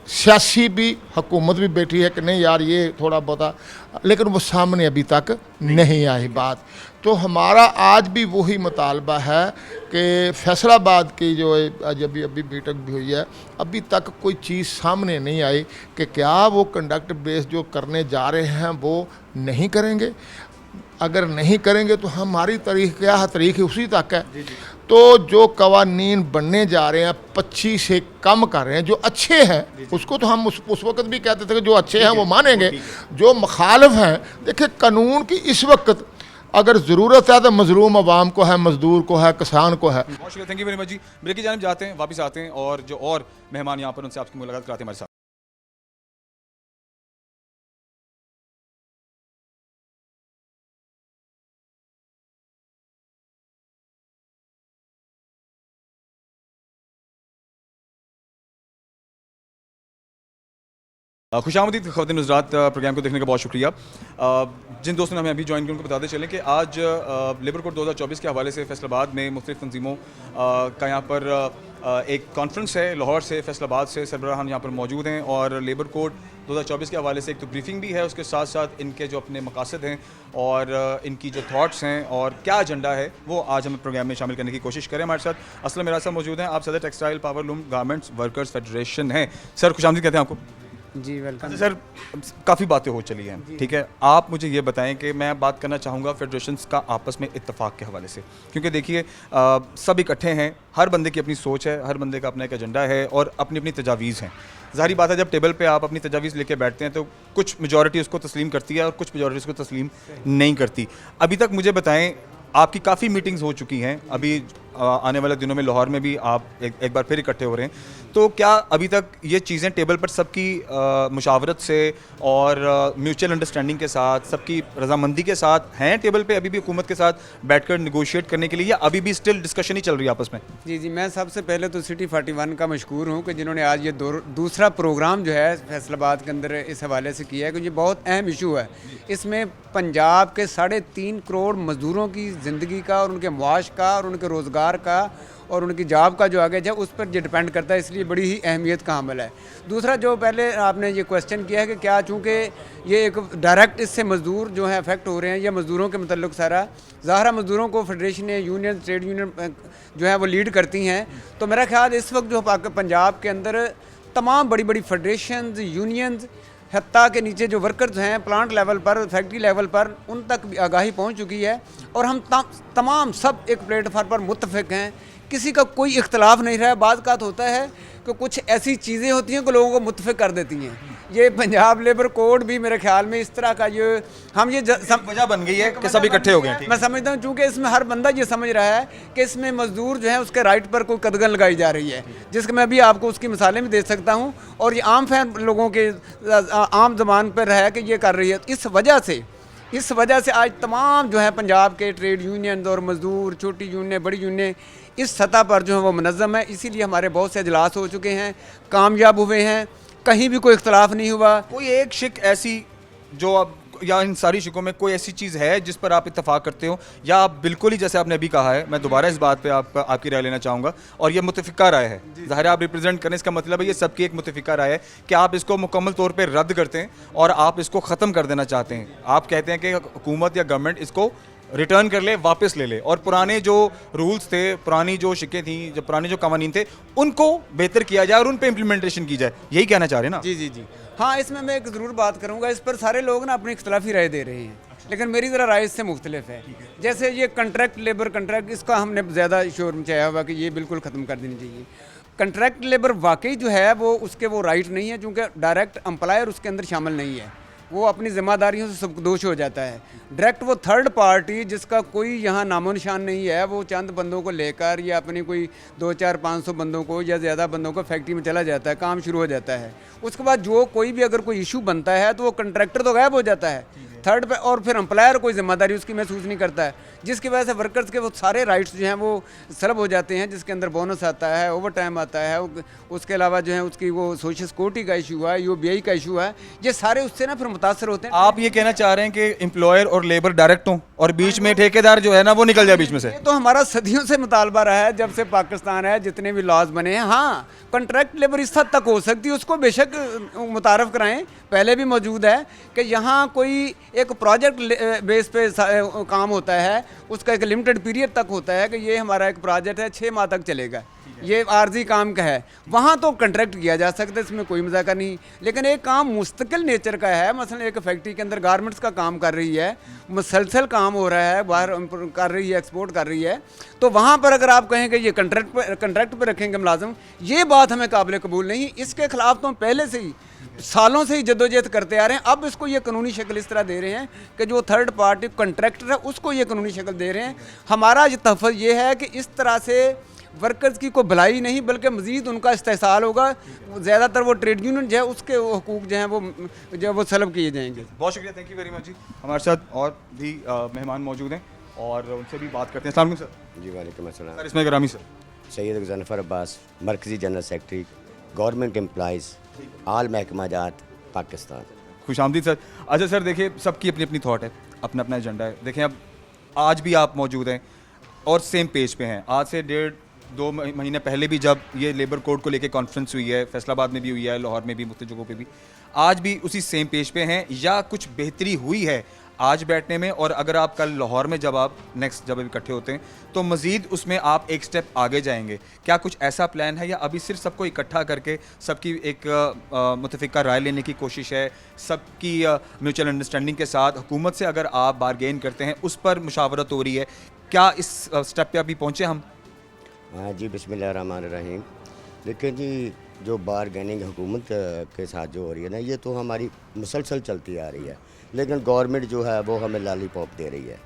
सियासी भी, हुकूमत भी बैठी है कि नहीं यार ये थोड़ा बहुत, लेकिन वो सामने अभी तक नहीं आई बात। तो हमारा आज भी वही मुतालबा है कि फैसलाबाद की जो अभी मीटिंग भी हुई है, अभी तक कोई चीज़ सामने नहीं आई कि क्या वो कंडक्ट बेस जो करने जा रहे हैं वो नहीं करेंगे। अगर नहीं करेंगे तो हमारी तारीख क्या है, तारीख उसी तक है। तो जो कवानीन बनने जा रहे हैं 25 से कम कर रहे हैं, जो अच्छे हैं उसको तो हम उस वक्त भी कहते थे कि जो अच्छे हैं वो मानेंगे, जो मुखालिफ हैं देखिए कानून की इस वक्त अगर ज़रूरत है तो मजलूम अवाम को है, मजदूर को है, किसान को है। बहुत शुक्रिया, thank you very much ji. Break की जानिब जाते हैं, वापस आते हैं और जो और मेहमान यहाँ पर उनसे आपकी मुलाकात कराते हैं हमारे साथ। खुशामदीद ख़वातीन हज़रात, प्रोग्राम को देखने का बहुत शुक्रिया। जिन दोस्तों ने हमें अभी ज्वाइन किया उनको बताते चलें कि आज लेबर कोड 2024 के हवाले से फैसलाबाद में मुख्तलिफ़ तंजीमों का यहाँ पर एक कॉन्फ्रेंस है, लाहौर से, फैसलाबाद से सरबराहान यहाँ पर मौजूद हैं और लेबर कोड 2024 के हवाले से एक तो ब्रीफिंग भी है, उसके साथ साथ इनके जो अपने मकासद हैं और इनकी जो थॉट्स हैं और क्या एजेंडा है वो आज हम प्रोग्राम में शामिल करने की कोशिश करें। हमारे साथ असलम मेरा साथ मौजूद हैं, आप सदर textile power loom garments workers federation हैं। सर खुशामदीद कहते हैं आपको। जी वेलकम। सर काफ़ी बातें हो चली हैं, ठीक है, आप मुझे ये बताएं कि मैं बात करना चाहूँगा फेडरेशंस का आपस में इत्तेफाक के हवाले से, क्योंकि देखिए सब इकट्ठे हैं, हर बंदे की अपनी सोच है, हर बंदे का अपना एक एजेंडा है और अपनी अपनी तजावीज़ हैं। ज़ाहिर बात है जब टेबल पे आप अपनी तजावीज़ लेके बैठते हैं तो कुछ मेजॉरिटी उसको तस्लीम करती है और कुछ मेजॉरिटी उसको तस्लीम नहीं करती। अभी तक मुझे बताएं, आपकी काफ़ी मीटिंग्स हो चुकी हैं, अभी आने वाले दिनों में लाहौर में भी आप एक बार फिर इकट्ठे हो रहे हैं, तो क्या अभी तक ये चीज़ें टेबल पर सबकी मुशावरत से और म्यूचुअल अंडरस्टैंडिंग के साथ, सबकी रजामंदी के साथ हैं टेबल पे अभी भी हुकूमत के साथ बैठकर निगोशिएट करने के लिए, या अभी भी स्टिल डिस्कशन ही चल रही है आपस में? जी, मैं सबसे पहले तो सिटी 41 का मशकूर हूँ कि जिन्होंने आज ये दूसरा प्रोग्राम जो है फैसलाबाद के अंदर इस हवाले से किया है, क्योंकि बहुत अहम इशू है। इसमें पंजाब के 3.5 करोड़ मज़दूरों की ज़िंदगी का और उनके मुआश का और उनके रोज़गार का और उनकी जॉब का जो आगे है उस पर ये डिपेंड करता है, इसलिए बड़ी ही अहमियत का अमल है। दूसरा जो पहले आपने ये क्वेश्चन किया है कि क्या चूँकि ये एक डायरेक्ट इससे मज़दूर जो है अफेक्ट हो रहे हैं या मज़दूरों के मतलब सारा, ज़ाहिर मज़दूरों को फेडरेशन यूनियन, ट्रेड यूनियन जो है वो लीड करती हैं। तो मेरा ख्याल इस वक्त जो पंजाब के अंदर तमाम बड़ी बड़ी फेडरेशन, यूनियंस, हत्ता के नीचे जो वर्कर्स हैं प्लांट लेवल पर, फैक्ट्री लेवल पर, उन तक भी आगाही पहुंच चुकी है और हम तमाम सब एक प्लेटफार्म पर मुत्तफिक हैं, किसी का कोई इख्तलाफ नहीं रहा है। बात का होता है कि कुछ ऐसी चीज़ें होती हैं कि लोगों को मुत्तफिक कर देती हैं। ये पंजाब लेबर कोड भी मेरे ख्याल में इस तरह का ये हम ये वजह बन गई है कि सब इकट्ठे हो गए हैं। मैं समझता हूँ चूँकि इसमें हर बंदा ये समझ रहा है कि इसमें मजदूर जो है उसके राइट पर कोई कदगन लगाई जा रही है, जिसके मैं भी आपको उसकी मिसालें भी दे सकता हूँ और ये आम फैन लोगों के आम जबान पर है कि ये कर रही है। इस वजह से आज तमाम जो है पंजाब के ट्रेड यूनियन और मज़दूर, छोटी यूनियन, बड़ी यूनियन इस सतह पर जो है वो मुनज़्ज़म है। इसीलिए हमारे बहुत से इजलास हो चुके हैं, कामयाब हुए हैं, कहीं भी कोई इख्तलाफ नहीं हुआ। कोई एक शिक ऐसी जो अब या इन सारी शिकों में कोई ऐसी चीज़ है जिस पर आप इत्तेफाक करते हो, या आप बिल्कुल ही जैसे आपने अभी कहा है, मैं दोबारा इस बात पे आपकी राय लेना चाहूँगा, और ये मुतफ़िका राय है, ज़ाहिर है आप रिप्रेजेंट करें, इसका मतलब है ये सबकी एक मुतफ़िका राय है कि आप इसको मुकम्मल तौर पर रद्द करते हैं और आप इसको ख़त्म कर देना चाहते हैं। आप कहते हैं कि हुकूमत या गवर्नमेंट इसको रिटर्न कर ले, वापस ले ले, और पुराने जो रूल्स थे, पुरानी जो शिकें थी, जो पुराने जो कवानीन थे, उनको बेहतर किया जाए और उन पे इम्प्लीमेंटेशन की जाए। यही कहना चाह रहे हैं ना? जी जी जी हाँ, इसमें मैं एक ज़रूर बात करूँगा। इस पर सारे लोग ना अपनी इख्तलाफी राय दे रहे हैं, लेकिन मेरी ज़रा राय इससे मुख्तलिफ है। जैसे ये कंट्रैक्ट लेबर कंट्रैक्ट, इसका हमने ज़्यादा शोर मचाया हुआ कि ये बिल्कुल ख़त्म कर देनी चाहिए। कंट्रैक्ट लेबर वाकई जो है वो उसके वो राइट नहीं है, क्योंकि डायरेक्ट एम्प्लॉयर उसके अंदर शामिल नहीं है, वो अपनी जिम्मेदारियों से सबकदोश हो जाता है। डायरेक्ट वो थर्ड पार्टी जिसका कोई यहाँ नामो निशान नहीं है, वो चंद बंदों को लेकर या अपनी कोई 200-400-500 बंदों को या ज़्यादा बंदों को फैक्ट्री में चला जाता है, काम शुरू हो जाता है। उसके बाद जो कोई भी अगर कोई इशू बनता है तो वो कंट्रैक्टर तो गायब हो जाता है थर्ड पे, और फिर एम्प्लॉयर कोई जिम्मेदारी उसकी महसूस नहीं करता है, जिसकी वजह से वर्कर्स के वो सारे राइट्स जो हैं वो सलब हो जाते हैं, जिसके अंदर बोनस आता है, ओवर टाइम आता है, उसके अलावा जो है उसकी वो सोशल सिक्योरिटी का इशू है, UBI का इशू है, ये सारे उससे ना फिर मुतासर होते हैं। आप ये कहना चाह रहे हैं कि एम्प्लॉयर और लेबर डायरेक्ट हों और बीच में ठेकेदार जो है ना वो निकल जाए बीच में से? ये तो हमारा सदियों से मुतालबा रहा है, जब से पाकिस्तान है, जितने भी लॉज बने हैं। हाँ, कंट्रैक्ट लेबर इस हद तक हो सकती है, उसको बेशक मुतारफ़ कराएं, पहले भी मौजूद है कि यहाँ कोई एक प्रोजेक्ट बेस पे काम होता है, उसका एक लिमिटेड पीरियड तक होता है कि ये हमारा एक प्रोजेक्ट है 6 माह तक चलेगा, ये आर्जी काम का है, वहाँ तो कंट्रैक्ट किया जा सकता है, इसमें कोई मजाक नहीं। लेकिन एक काम मुस्तकिल नेचर का है, मसलन एक फैक्ट्री के अंदर गारमेंट्स का काम कर रही है, मुसलसल काम हो रहा है, बाहर कर रही है, एक्सपोर्ट कर रही है, तो वहाँ पर अगर आप कहें कि ये कंट्रैक्ट पर रखेंगे मुलाजम, ये बात हमें काबिल कबूल नहीं। इसके खिलाफ तो हम पहले से ही सालों से ही जद्दोजहद करते आ रहे हैं। अब इसको ये कानूनी शक्ल इस तरह दे रहे हैं कि जो थर्ड पार्टी कंट्रैक्टर है उसको ये कानूनी शक्ल दे रहे हैं। हमारा ये तहफ़्फ़ुज़ ये है कि इस तरह से वर्कर्स की कोई भलाई नहीं, बल्कि मज़ीद उनका इस्तेहसाल होगा। ज़्यादातर वो ट्रेड यूनियन जो है उसके हकूक़ जो हैं वो सलब किए जाएंगे। बहुत शुक्रिया, थैंक यू वेरी मच जी। हमारे साथ और भी मेहमान मौजूद हैं और उनसे भी बात करते हैं। अस्सलाम वालेकुम सर। जी वालेकुम अस्सलाम। सर इसमें ग्रामी सर। सैयद ज़फ़र अब्बास, मरकज़ी general secretary, government employees, all महकमा जात पाकिस्तान। खुश आमदीद सर। अच्छा सर, देखिए सबकी अपनी अपनी थॉट है, अपना अपना एजेंडा है। देखें अब आज भी आप मौजूद हैं और सेम पेज पे हैं। आज से 1.5-2 महीने पहले भी जब ये लेबर कोड को लेके कॉन्फ्रेंस हुई है, फैसलाबाद में भी हुई है, लाहौर में भी, मुख्तलिफ जगहों पे भी, आज भी उसी सेम पेज पे हैं या कुछ बेहतरी हुई है आज बैठने में? और अगर आप कल लाहौर में जब आप नेक्स्ट जब इकट्ठे होते हैं तो मज़ीद उसमें आप एक स्टेप आगे जाएंगे? क्या कुछ ऐसा प्लान है या अभी सिर्फ सबको इकट्ठा करके सबकी एक मुतफ़िका राय लेने की कोशिश है? सबकी म्यूचुअल अंडरस्टैंडिंग के साथ हुकूमत से अगर आप बारगेन करते हैं उस पर मुशावरत हो रही है? क्या इस स्टेप पे अभी पहुँचे हम? हाँ जी, बिस्मिल्लाहिर्रहमानिर्रहीम। देखिए जी, जो बारगेनिंग हुकूमत के साथ जो हो रही है ना, ये तो हमारी मुसलसल चलती आ रही है, लेकिन गवर्नमेंट जो है वो हमें लॉलीपॉप दे रही है।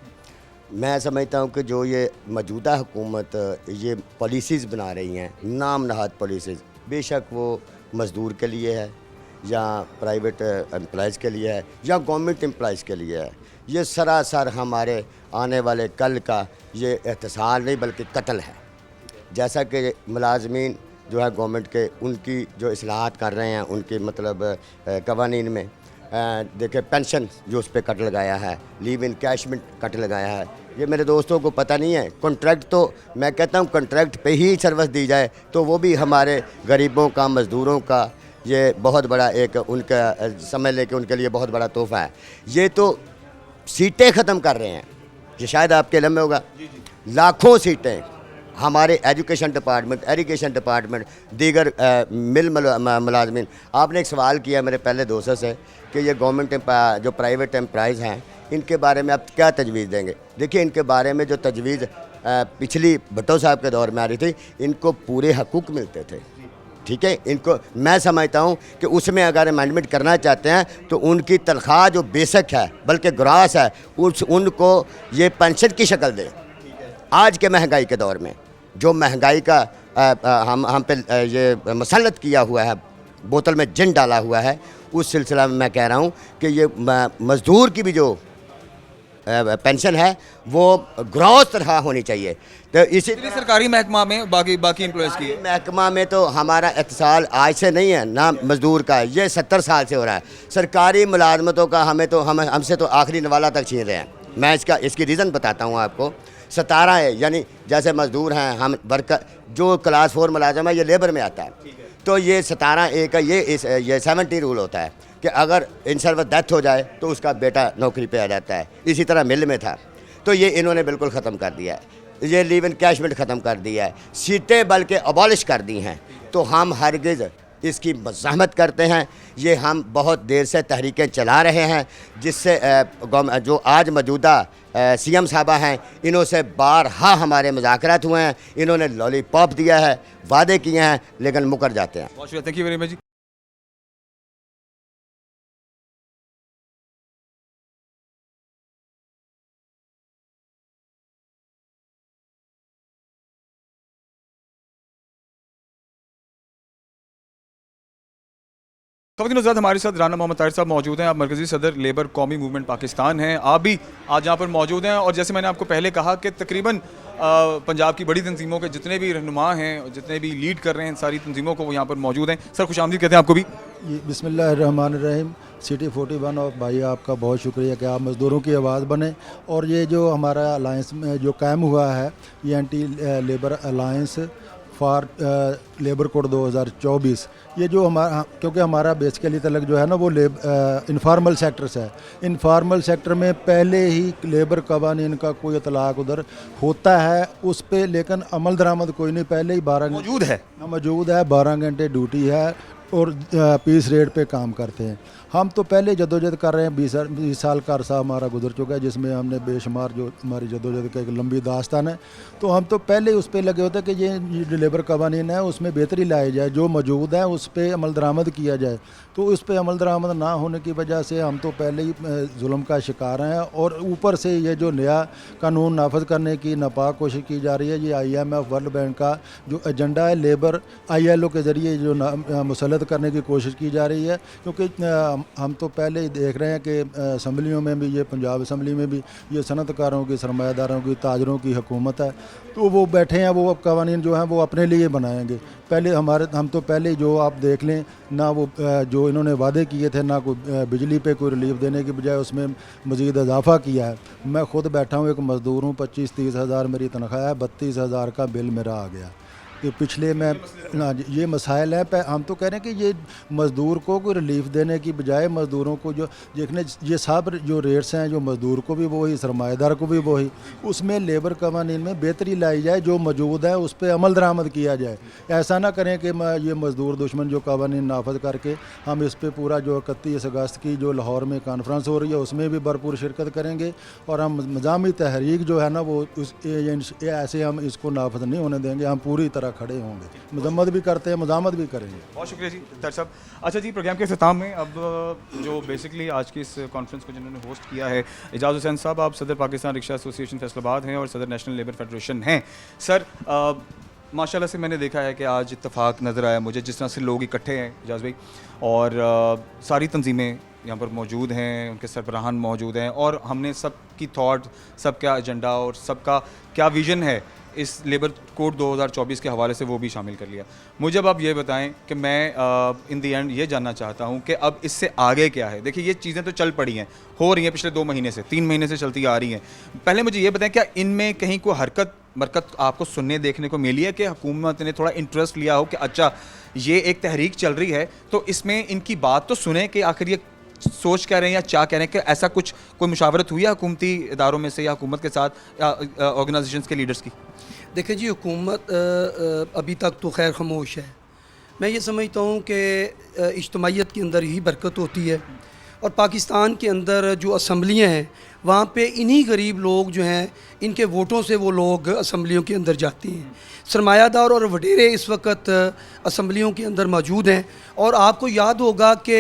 मैं समझता हूँ कि जो ये मौजूदा हुकूमत ये पॉलिसीज़ बना रही हैं, नाम नहाद पॉलिसीज़, बेशक वो मज़दूर के लिए है या प्राइवेट एम्प्लॉयज़ के लिए है या गवर्नमेंट एम्प्लॉयज़ के लिए है, ये सरासर हमारे आने वाले कल का ये एहतसाल नहीं बल्कि कत्ल है। जैसा कि मुलाजमीन जो है गवर्नमेंट के, उनकी जो इस्लाहात कर रहे हैं, उनके मतलब कवानीन में देखिए पेंशन जो उस पर कट लगाया है, लीव इनकैशमेंट कट लगाया है, ये मेरे दोस्तों को पता नहीं है। कॉन्ट्रैक्ट तो मैं कहता हूँ कॉन्ट्रैक्ट पे ही सर्विस दी जाए तो वो भी हमारे गरीबों का, मज़दूरों का ये बहुत बड़ा एक उनका समझ लेके उनके लिए बहुत बड़ा तोहफ़ा है। ये तो सीटें ख़त्म कर रहे हैं, ये शायद आपके इल्म में होगा, लाखों सीटें हमारे एजुकेशन डिपार्टमेंट, इरिगेशन डिपार्टमेंट, दीगर मिल मुलाजमीन। आपने एक सवाल किया मेरे पहले दोस्तों से कि ये गवर्नमेंट जो प्राइवेट एम्प्लॉइज़ हैं इनके बारे में आप क्या तजवीज़ देंगे? देखिए, इनके बारे में जो तजवीज़ पिछली भुट्टो साहब के दौर में आ रही थी, इनको पूरे हकूक़ मिलते थे, ठीक है। इनको मैं समझता हूँ कि उसमें अगर अमेंडमेंट करना चाहते हैं तो उनकी तनख्वाह जो बेसिक है बल्कि ग्रास है उनको ये पेंशन की शक्ल दें। आज के महंगाई के दौर में जो महंगाई का हम पे ये मसलत किया हुआ है, बोतल में जिन डाला हुआ है, उस सिलसिला में मैं कह रहा हूँ कि ये मज़दूर की भी जो पेंशन है वो ग्रॉस तनख्वाह होनी चाहिए। तो इसी इसलिए सरकारी महकमा में बाकी एम्प्लॉयज़ की है। महकमा में तो हमारा इत्तिसाल आज से नहीं है ना, मज़दूर का ये 70 साल से हो रहा है। सरकारी मुलाजमतों का हमसे तो आखिरी नवाला तक छीन रहे हैं। मैं इसकी रीज़न बताता हूँ आपको। 17 है, यानी जैसे मज़दूर हैं हम, वर्कर जो क्लास 4 मुलाजम है ये लेबर में आता है, तो ये 17A का ये 70 रूल होता है कि अगर इंसर्विस डेथ हो जाए तो उसका बेटा नौकरी पे आ जाता है। इसी तरह मिल में था, तो ये इन्होंने बिल्कुल ख़त्म कर दिया है। ये लीव इनकैशमेंट ख़त्म कर दिया है, सीटें बल्कि अबॉलिश कर दी हैं। तो हम हरगिज़ इसकी मज़ाहमत करते हैं। ये हम बहुत देर से तहरीकें चला रहे हैं, जिससे जो आज मौजूदा CM साहबा हैं, इन्हों से बारहा हमारे मुज़ाकरात हुए हैं। इन्होंने लॉलीपॉप दिया है, वादे किए हैं, लेकिन मुकर जाते हैं। बहुत शुक्रिया, थैंक यू वेरी मच जी। ख़वातीन हज़रात, हमारे साथ राना मोहम्मद ताहिर साहब मौजूद हैं। आप मरकज़ी सदर लेबर कौमी मूवमेंट पाकिस्तान हैं। आप भी आज यहाँ पर मौजूद हैं और जैसे मैंने आपको पहले कहा कि तकरीबन पंजाब की बड़ी तंजीमों के जितने भी रहनुमा हैं, जितने भी लीड कर रहे हैं, सारी तंजीमों को वो यहाँ पर मौजूद हैं। सर खुशामदीद कहते हैं आपको भी। बिस्मिल्लाहिर्रहमानिर्रहीम। सिटी 41 और भाई आपका बहुत शुक्रिया कि आप मज़दूरों की आवाज़ बने। और ये जो हमारा अलायंस में जो कायम हुआ है, ये anti labour alliance for labour code 2024, ये जो हमारा, क्योंकि हमारा बेसिकली तलक जो है ना वो इनफॉर्मल सेक्टर से है। इनफॉर्मल सेक्टर में पहले ही लेबर कवानीन का कोई इतलाक़ उधर होता है उस पर, लेकिन अमल दरामद कोई नहीं। पहले ही 12 मौजूद है 12 घंटे ड्यूटी है और पीस रेट पे काम करते हैं। हम तो पहले जदोजहद कर रहे हैं, 20 साल का अरसा हमारा गुजर चुका है, जिसमें हमने बेशुमार जो हमारी जदोजहद का एक लंबी दास्तान है। तो हम तो पहले उस पर लगे होते हैं कि ये जो लेबर कवानीन है उसमें बेहतरी लाई जाए, जो मौजूद है उस पर अमल दरामद किया जाए। तो उस पर अमल दरामद ना होने की वजह से हम तो पहले ही जुल्म का शिकार हैं। और ऊपर से ये जो नया कानून नाफज करने की नापाक कोशिश की जा रही है, ये IMF वर्ल्ड बैंक का जो एजेंडा है, लेबर ILO के ज़रिए जो मुसलत करने की कोशिश की जा रही है। क्योंकि हम तो पहले ही देख रहे हैं कि असम्बलियों में भी, ये पंजाब असम्बली में भी ये सनतकारों की, सरमायादारों की, ताजरों की हुकूमत है। तो वो बैठे हैं, वो कवानीन जो हैं वो अपने लिए बनाएंगे। पहले हम तो पहले जो आप देख लें ना, वो जो इन्होंने वादे किए थे ना, कोई बिजली पे कोई रिलीफ देने की बजाय उसमें मज़ीद इजाफा किया है। मैं ख़ुद बैठा हूँ, एक मज़दूर हूँ, 25-30 हज़ार मेरी तनख्वाह है, 32 हज़ार का बिल मेरा आ गया। कि पिछले में ये मसाइल है। हम तो कह रहे हैं कि ये मज़दूर को कोई रिलीफ देने की बजाय मज़दूरों को जो देखने, ये सब जो रेट्स हैं, जो मज़दूर को भी वही, सरमाएदार को भी वही, उसमें लेबर कवानीन में बेहतरी लाई जाए, जो मौजूद है उस पर अमल दरामद किया जाए। ऐसा ना करें कि ये मज़दूर दुश्मन जो कवानीन नाफज करके हम इस पर पूरा जो 31 अगस्त की जो लाहौर में कॉन्फ्रेंस हो रही है उसमें भी भरपूर शिरकत करेंगे। और हम मज़ामी तहरीक जो है ना वो ऐसे हम इसको नाफज नहीं होने देंगे। हम पूरी तरह खड़े होंगे, मजम्मत भी करते हैं, मज़ामत भी करेंगे। बहुत शुक्रिया जी ताहिर साहब। अच्छा जी, प्रोग्राम के अख्ताम में अब जो बेसिकली आज की इस कॉन्फ्रेंस को जिन्होंने होस्ट किया है, एजाज़ हुसैन साहब, आप सदर पाकिस्तान रिक्शा एसोसिएशन फैसलाबाद हैं और सदर नेशनल लेबर फेडरेशन हैं। सर माशाल्लाह से मैंने देखा है कि आज इत्तेफाक नज़र आया मुझे, जिस तरह से लोग इकट्ठे हैं एजाज़ भाई, और सारी तंजीमें यहाँ पर मौजूद हैं, उनके सरबराहान मौजूद हैं, और हमने सब की थाट, सबका एजेंडा और सबका क्या विज़न है इस लेबर कोड 2024 के हवाले से वो भी शामिल कर लिया। मुझे अब आप ये बताएं कि मैं इन दी एंड ये जानना चाहता हूँ कि अब इससे आगे क्या है। देखिए ये चीज़ें तो चल पड़ी हैं, हो रही हैं, पिछले 2 महीने से 3 महीने से चलती आ रही हैं। पहले मुझे ये बताएं, क्या इनमें कहीं कोई मरकत आपको सुनने देखने को मिली है कि हुकूमत ने थोड़ा इंटरेस्ट लिया हो कि अच्छा ये एक तहरीक चल रही है तो इसमें इनकी बात तो सुने कि आखिर ये सोच कह रहे हैं या क्या कह रहे हैं, कि ऐसा कुछ कोई मुशावरत हुई है हुकूमती इदारों में से या हुकूमत के साथ या ऑर्गेनाइजेशंस के लीडर्स की? देखिए जी, हुकूमत अभी तक तो खैर खामोश है। मैं ये समझता हूँ कि इज्तमाइयत के अंदर ही बरकत होती है। और पाकिस्तान के अंदर जो असम्बलियाँ हैं वहाँ पे इन्हीं गरीब लोग जो हैं, इनके वोटों से वो लोग असम्बलियों के अंदर जाते हैं। सरमायादार और वडेरे इस वक्त असम्बलियों के अंदर मौजूद हैं। और आपको याद होगा कि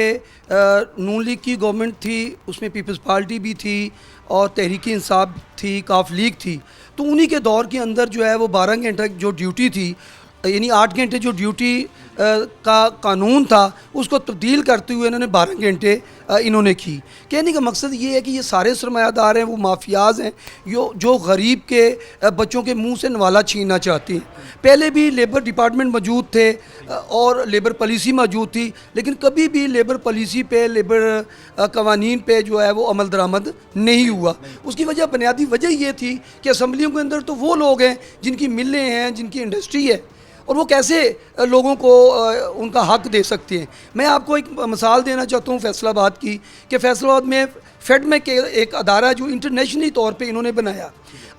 नून लीग की गवर्नमेंट थी, उसमें पीपल्स पार्टी भी थी और तहरीक इंसाफ थी, काफ लीग थी। तो उन्हीं के दौर के अंदर जो है वो 12 घंटे जो ड्यूटी थी यानी 8 घंटे जो ड्यूटी का कानून था उसको तब्दील करते हुए इन्होंने 12 घंटे इन्होंने की। कहने का मकसद ये है कि ये सारे सरमायादार हैं, वो माफियाज हैं जो गरीब के बच्चों के मुंह से नवाला छीनना चाहते हैं। पहले भी लेबर डिपार्टमेंट मौजूद थे और लेबर पॉलिसी मौजूद थी, लेकिन कभी भी लेबर पॉलिसी पे, लेबर कवानीन पे जो है वो अमल दरामद नहीं हुआ। उसकी वजह, बुनियादी वजह ये थी कि असम्बलियों के अंदर तो वो लोग हैं जिनकी मिलें हैं, जिनकी इंडस्ट्री है, और वो कैसे लोगों को उनका हक दे सकते हैं। मैं आपको एक मिसाल देना चाहता हूँ फैसलाबाद की, कि फैसलाबाद में फेडमेक के एक अदारा जो इंटरनेशनली तौर पे इन्होंने बनाया।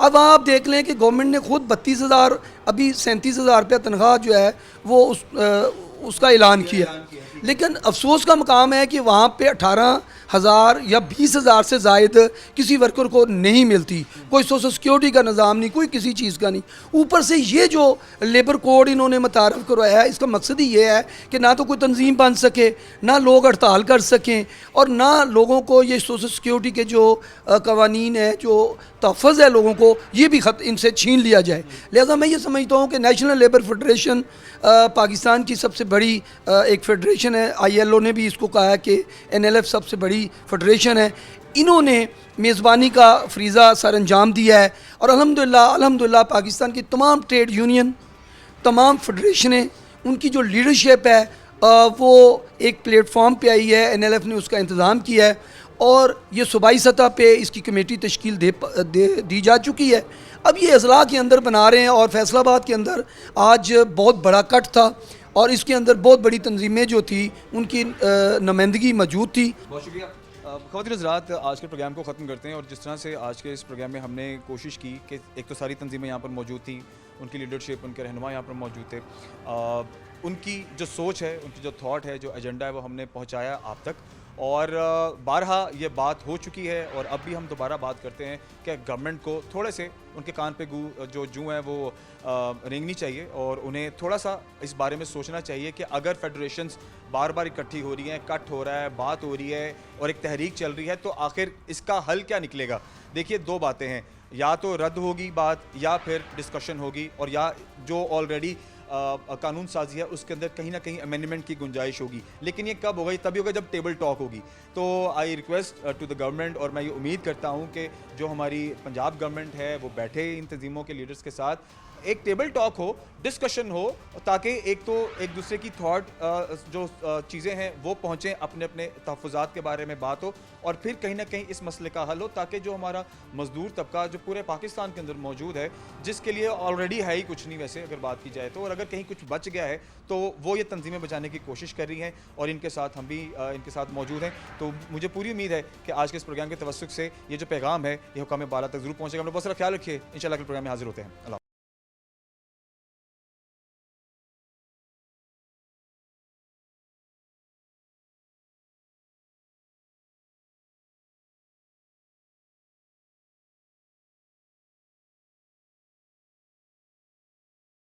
अब आप देख लें कि गवर्नमेंट ने खुद 32,000 अभी 37,000 रुपया तनख्वाह जो है वो उसका ऐलान किया, लेकिन अफसोस का मकाम है कि वहाँ पे 18,000 या 20,000 से ज़ायद किसी वर्कर को नहीं मिलती। कोई सोशल सिक्योरिटी का निज़ाम नहीं, कोई किसी चीज़ का नहीं। ऊपर से ये जो लेबर कोड इन्होंने मुतारफ़ करवाया है, इसका मकसद ही ये है कि ना तो कोई तंजीम बन सके, ना लोग हड़ताल कर सकें, और ना लोगों को ये सोशल सिक्योरिटी के जो कवानीन है, जो तहफ़्फ़ुज़ है लोगों को, ये भी इनसे छीन लिया जाए। लिहाजा मैं ये समझता हूँ कि नेशनल लेबर फेडरेशन पाकिस्तान की सबसे बड़ी एक फेडरेशन है। ILO ने भी इसको कहा है कि NLF सबसे बड़ी फेडरेशन है। इन्होंने मेज़बानी का फ्रीज़ा सर अंजाम दिया है, और अल्हम्दुलिल्लाह पाकिस्तान की तमाम ट्रेड यूनियन, तमाम फेडरेशनें, उनकी जो लीडरशिप है वो एक प्लेटफॉर्म पे आई है। NLF ने उसका इंतज़ाम किया है, और ये सूबाई सतह पे इसकी कमेटी तश्कील दी जा चुकी है। अब ये अजला के अंदर बना रहे हैं, और फैसलाबाद के अंदर आज बहुत बड़ा कट था, और इसके अंदर बहुत बड़ी तंजीमें जो थी उनकी नुमाइंदगी मौजूद थी। बहुत शुक्रिया। ख़वातीन हज़रात, आज के प्रोग्राम को ख़त्म करते हैं। और जिस तरह से आज के इस प्रोग्राम में हमने कोशिश की कि एक तो सारी तंजीमें यहाँ पर मौजूद थी, उनकी लीडरशिप, उनके रहनुमा यहाँ पर मौजूद थे, उनकी जो सोच है, उनकी जो थॉट है, जो एजेंडा है, वो हमने पहुँचाया आप तक। और बारहा ये बात हो चुकी है, और अब भी हम दोबारा बात करते हैं कि गवर्नमेंट को थोड़े से उनके कान पे जो जूं है वो रेंगनी चाहिए, और उन्हें थोड़ा सा इस बारे में सोचना चाहिए कि अगर फेडरेशंस बार बार इकट्ठी हो रही हैं, कट हो रहा है, बात हो रही है और एक तहरीक चल रही है, तो आखिर इसका हल क्या निकलेगा। देखिए, दो बातें हैं, या तो रद्द होगी बात, या फिर डिस्कशन होगी, और या जो ऑलरेडी कानून साजी है उसके अंदर कहीं ना कहीं अमेंडमेंट की गुंजाइश होगी। लेकिन ये कब होगा? तभी होगा जब टेबल टॉक होगी। तो I request to the government, और मैं ये उम्मीद करता हूँ कि जो हमारी पंजाब गवर्नमेंट है वो बैठे इन तंजीमों के लीडर्स के साथ, एक टेबल टॉक हो, डिस्कशन हो, ताकि एक तो एक दूसरे की थॉट जो चीज़ें हैं वो पहुँचें, अपने अपने तहफ़्फ़ुज़ात के बारे में बात हो, और फिर कहीं ना कहीं इस मसले का हल हो, ताकि जो हमारा मज़दूर तबका जो पूरे पाकिस्तान के अंदर मौजूद है, जिसके लिए ऑलरेडी है ही कुछ नहीं वैसे अगर बात की जाए तो, और अगर कहीं कुछ बच गया है तो वो ये तंजीमें बचाने की कोशिश कर रही हैं, और इनके साथ हम भी इनके साथ मौजूद हैं। तो मुझे पूरी उम्मीद है कि आज के इस प्रोग्राम के तवस्सुक से ये जो पैगाम है ये हुकाम बाला तक ज़रूर पहुँचेगा। हम लोग बहुत सारा ख्याल रखिए। इंशाल्लाह के प्रोग्राम में हाजिर होते हैं। अल्लाह।